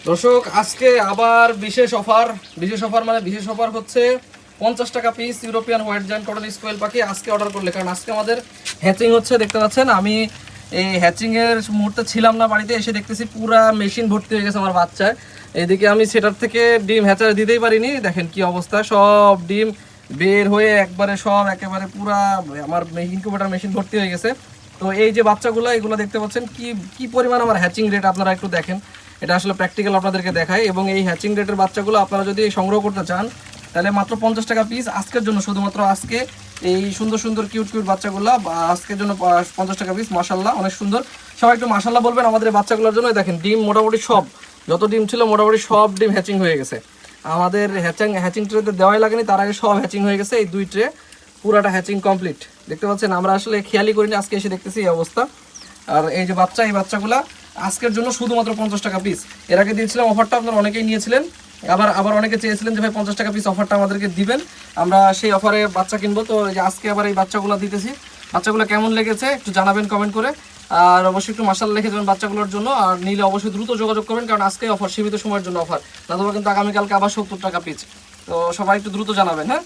দর্শক আজকে আবার বিশেষ অফার মানে বিশেষ অফার হচ্ছে 50 টাকা piece European white giant cotton স্কোয়েল পাখি আজকে অর্ডার করলে, কারণ আজকে আমাদের হ্যাচিং হচ্ছে। দেখতে পাচ্ছেন আমি এই হ্যাচিং এর মুহূর্তে ছিলাম না বাড়িতে, এসে দেখতেছি পুরা মেশিন ভর্তি হয়ে গেছে আমার বাচ্চায়। এইদিকে আমি সেটার থেকে ডিম হ্যাচার দিতেই পারিনি, দেখেন কি অবস্থা, সব ডিম বের হয়ে একবারে সব একেবারে পুরা আমার ইনকিউবেটর মেশিন ভর্তি হয়ে গেছে। তো এই যে বাচ্চাগুলো এগুলো দেখতে পাচ্ছেন কি কি পরিমাণ আমার হ্যাচিং রেট, আপনারা একটু দেখেন, এটা আসলে প্র্যাকটিক্যাল আপনাদেরকে দেখায়। এবং এই হ্যাচিং রেটের বাচ্চাগুলো আপনারা যদি সংগ্রহ করতে চান তাহলে মাত্র 50 টাকা পিস আজকের জন্য, শুধুমাত্র আজকে এই সুন্দর সুন্দর কিউট বাচ্চাগুলো আজকের জন্য 50 টাকা পিস। মাশাল্লাহ অনেক সুন্দর, সবাই একটু মাশাল্লাহ বলবেন আমাদের এই বাচ্চাগুলোর জন্য। দেখেন ডিম মোটামুটি সব, যত ডিম ছিল মোটামুটি সব ডিম হ্যাচিং হয়ে গেছে। আমাদের হ্যাচিং ট্রেতে দেওয়াই লাগেনি, তার আগে সব হ্যাচিং হয়ে গেছে। এই 2 ট্রে পুরাটা হ্যাচিং কমপ্লিট, দেখতে পাচ্ছেন। আমরা আসলে খেয়ালই করিনি, আজকে এসে দেখতেছি এই অবস্থা। আর এই যে বাচ্চা, এই বাচ্চাগুলা আজকের জন্য শুধুমাত্র 50 টাকা পিস। এর আগে দিয়েছিলাম অফারটা, আপনারা অনেকেই নিয়েছিলেন, আবার অনেকে চেয়েছিলেন যে ভাই 50 টাকা পিস অফারটা আমাদেরকে দিবেন, আমরা সেই অফারে বাচ্চা কিনবো। তো এই যে আজকে আবার এই বাচ্চাগুলো দিতেছি। বাচ্চাগুলো কেমন লেগেছে একটু জানাবেন কমেন্ট করে, আর অবশ্যই একটু মাশাআল্লাহ লিখে দেবেন বাচ্চাগুলোর জন্য। আর নিলে অবশ্যই দ্রুত যোগাযোগ করবেন, কারণ আজকে অফার, সীমিত সময়ের জন্য অফার, না তো কিন্তু আগামীকালকে আবার 70 টাকা পিস। তো সবাই একটু দ্রুত জানাবেন, হ্যাঁ।